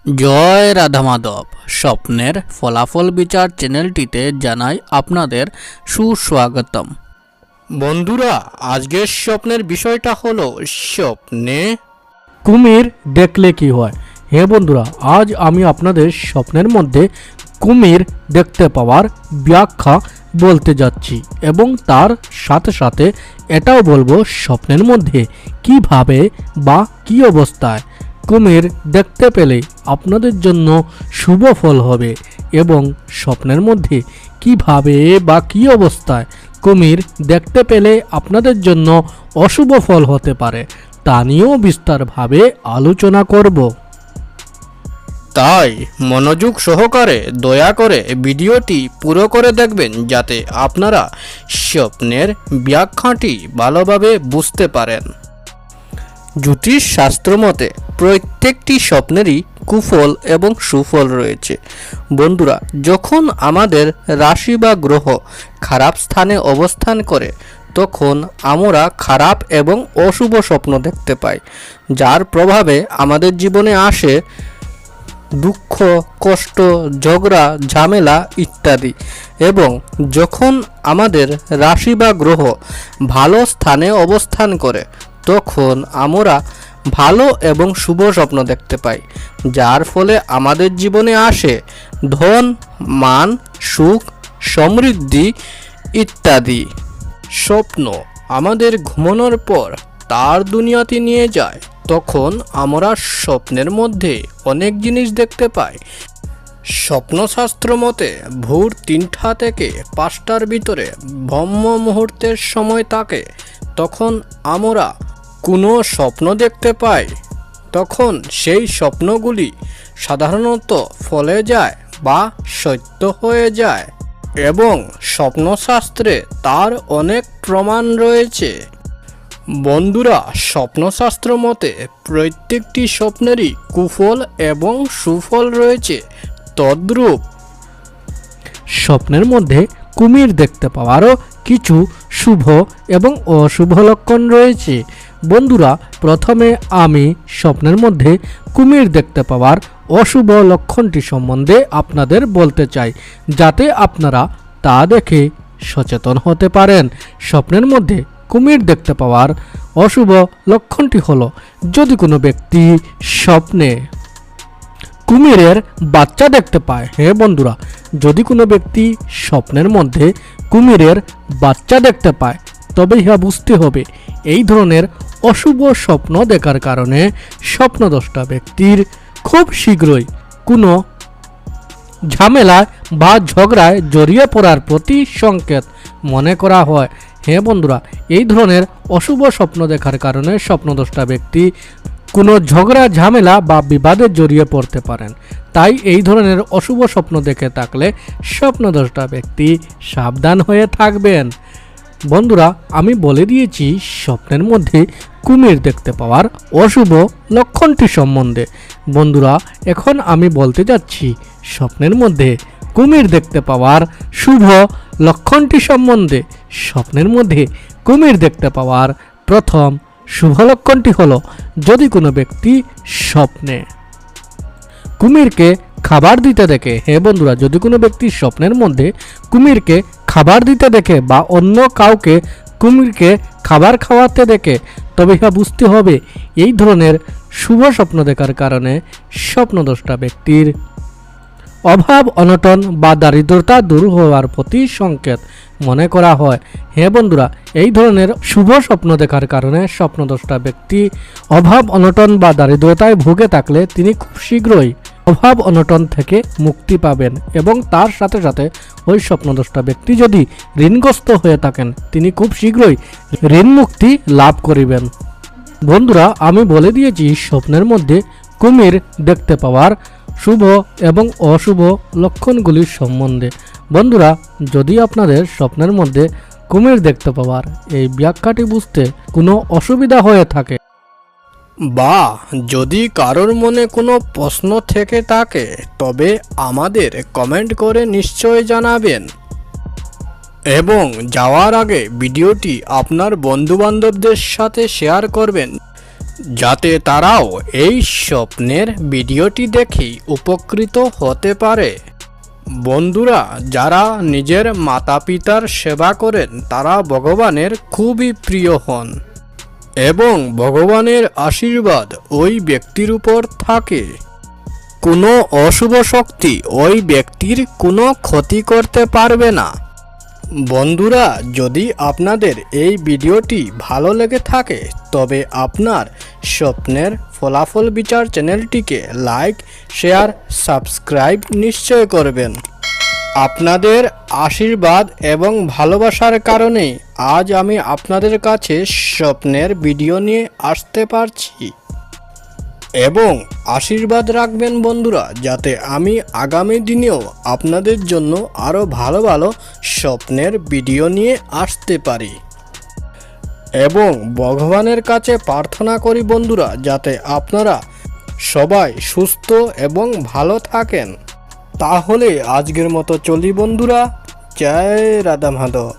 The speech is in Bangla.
জয় রাধা মাধব। স্বপ্নের ফলাফল বিচার চ্যানেলটিতে জানাই আপনাদের সুস্বাগতম। বন্ধুরা, আজকের স্বপ্নের বিষয়টা হলো স্বপ্নে কুমির দেখলে কি হয়। হে বন্ধুরা, আজ আমি আপনাদের স্বপ্নের মধ্যে কুমির দেখতে পাওয়ার ব্যাখ্যা বলতে যাচ্ছি এবং তার সাথে সাথে এটাও বলবো স্বপ্নের মধ্যে কিভাবে বা কি অবস্থায় কুমির দেখতে পেলে আপনাদের জন্য শুভ ফল হবে এবং স্বপ্নের মধ্যে কিভাবে বা কি অবস্থায় কুমির দেখতে পেলে আপনাদের জন্য অশুভ ফল হতে পারে তা নিয়েও বিস্তারভাবে আলোচনা করব। তাই মনোযোগ সহকারে দয়া করে ভিডিওটি পুরো করে দেখবেন, যাতে আপনারা স্বপ্নের ব্যাখ্যাটি ভালোভাবে বুঝতে পারেন। জ্যোতিষ শাস্ত্র মতে প্রত্যেকটি স্বপ্নেরই কুফল এবং সুফল রয়েছে। বন্ধুরা, যখন আমাদের রাশি বা গ্রহ খারাপ স্থানে অবস্থান করে তখন আমরা খারাপ এবং অশুভ স্বপ্ন দেখতে পাই, যার প্রভাবে আমাদের জীবনে আসে দুঃখ, কষ্ট, ঝগড়া, ঝামেলা ইত্যাদি। এবং যখন আমাদের রাশি বা গ্রহ ভালো স্থানে অবস্থান করে তখন আমরা ভালো এবং শুভ স্বপ্ন দেখতে পাই, যার ফলে আমাদের জীবনে আসে ধন, মান, সুখ, সমৃদ্ধি ইত্যাদি। স্বপ্ন আমাদের ঘুমানোর পর তার দুনিয়াতে নিয়ে যায়, তখন আমরা স্বপ্নের মধ্যে অনেক জিনিস দেখতে পাই। স্বপ্নশাস্ত্র মতে ভোর 3টা থেকে 5টার ভিতরে ব্রহ্ম মুহূর্তের সময় থাকে, তখন আমরা কোনো স্বপ্ন দেখতে পাই, তখন সেই স্বপ্নগুলি সাধারণত ফলে যায় বা সত্য হয়ে যায় এবং স্বপ্নশাস্ত্রে তার অনেক প্রমাণ রয়েছে। বন্ধুরা, স্বপ্নশাস্ত্র মতে প্রত্যেকটি স্বপ্নেরই কুফল এবং সুফল রয়েছে। তদ্রূপ স্বপ্নের মধ্যে কুমির দেখতে পাওয়ারও কিছু শুভ এবং অশুভ লক্ষণ রয়েছে। বন্ধুরা, প্রথমে আমি স্বপ্নের মধ্যে কুমির দেখতে পাওয়ার অশুভ লক্ষণটি সম্বন্ধে আপনাদের বলতে চাই, যাতে আপনারা তা দেখে সচেতন হতে পারেন। স্বপ্নের মধ্যে কুমির দেখতে পাওয়ার অশুভ লক্ষণটি হলো, যদি কোনো ব্যক্তি স্বপ্নে কুমিরের বাচ্চা দেখতে পায়। হ্যাঁ বন্ধুরা, যদি কোনো ব্যক্তি স্বপ্নের মধ্যে কুমিরের বাচ্চা দেখতে পায় তবে ইহা বুঝতে হবে এই ধরনের অশুভ স্বপ্ন দেখার কারণে স্বপ্নদ্রষ্টা ব্যক্তির খুব শীঘ্রই কোনো ঝামেলায় বা ঝগড়ায় জড়িয়ে পড়ার প্রতি সংকেত মনে করা হয়। হ্যাঁ বন্ধুরা, এই ধরনের অশুভ স্বপ্ন দেখার কারণে স্বপ্নদ্রষ্টা ব্যক্তি কোনো ঝগড়া, ঝামেলা বা বিবাদে জড়িয়ে পড়তে পারেন। তাই এই ধরনের অশুভ স্বপ্ন দেখে থাকলে স্বপ্নদ্রষ্টা ব্যক্তি সাবধান হয়ে থাকবেন। বন্ধুরা, আমি বলে দিয়েছি স্বপ্নের মধ্যে কুমির দেখতে পাওয়ার অশুভ লক্ষণটি সম্বন্ধে। বন্ধুরা, এখন আমি বলতে যাচ্ছি স্বপ্নের মধ্যে কুমির দেখতে পাওয়ার শুভ লক্ষণটি সম্বন্ধে। স্বপ্নের মধ্যে কুমির দেখতে পাওয়ার প্রথম শুভ লক্ষণটি হলো, যদি কোনো ব্যক্তি স্বপ্নে কুমিরকে খাবার দিতে দেখে। হ্যাঁ বন্ধুরা, যদি কোনো ব্যক্তি স্বপ্নের মধ্যে কুমিরকে খাবার দিতে দেখে বা অন্য কাউকে কুমিরকে খাবার খাওয়াতে দেখে, তবে ইহা বুঝতে হবে এই ধরনের শুভ স্বপ্ন দেখার কারণে স্বপ্নদ্রষ্টা ব্যক্তির অভাব, অনটন বা দারিদ্রতা দূর হওয়ার প্রতি সংকেত মনে করা হয়। হ্যাঁ বন্ধুরা, এই ধরনের শুভ স্বপ্ন দেখার কারণে স্বপ্নদ্রষ্টা ব্যক্তি অভাব, অনটন বা দারিদ্রতায় ভুগে থাকলে তিনি খুব শীঘ্রই অভাব, অনটন থেকে মুক্তি পাবেন এবং তার সাথে সাথে ওই স্বপ্নদ্রষ্টা ব্যক্তি যদি ঋণগ্রস্ত হয়ে থাকেন তিনি খুব শীঘ্রই ঋণ মুক্তি লাভ করিবেন। বন্ধুরা, আমি বলে দিয়েছি স্বপ্নের মধ্যে কুমির দেখতে পাওয়ার শুভ এবং অশুভ লক্ষণগুলির সম্বন্ধে। বন্ধুরা, যদি আপনাদের স্বপ্নের মধ্যে কুমির দেখতে পাওয়ার এই ব্যাখ্যাটি বুঝতে কোনো অসুবিধা হয়ে থাকে বা যদি কারোর মনে কোনো প্রশ্ন থেকে থাকে তবে আমাদের কমেন্ট করে নিশ্চয় জানাবেন এবং যাওয়ার আগে ভিডিওটি আপনার বন্ধুবান্ধবদের সাথে শেয়ার করবেন, যাতে তারাও এই স্বপ্নের ভিডিওটি দেখেই উপকৃত হতে পারে। বন্ধুরা, যারা নিজের মাতা পিতার সেবা করেন তারা ভগবানের খুবই প্রিয় হন এবং ভগবানের আশীর্বাদ ওই ব্যক্তির উপর থাকে। কোনো অশুভ শক্তি ওই ব্যক্তির কোনো ক্ষতি করতে পারবে না। বন্ধুরা, যদি আপনাদের এই ভিডিওটি ভালো লেগে থাকে তবে আপনার স্বপ্নের ফলাফল বিচার চ্যানেলটিকে লাইক, শেয়ার, সাবস্ক্রাইব নিশ্চয় করবেন। আপনাদের আশীর্বাদ এবং ভালোবাসার কারণে আজ আমি আপনাদের কাছে স্বপ্নের ভিডিও নিয়ে আসতে পারছি এবং আশীর্বাদ রাখবেন বন্ধুরা, যাতে আমি আগামী দিনেও আপনাদের জন্য আরও ভালো ভালো স্বপ্নের ভিডিও নিয়ে আসতে পারি। এবং ভগবানের কাছে প্রার্থনা করি বন্ধুরা, যাতে আপনারা সবাই সুস্থ এবং ভালো থাকেন। তাহলে আজকের মতো চলি বন্ধুরা, জয় রাধা মাধব।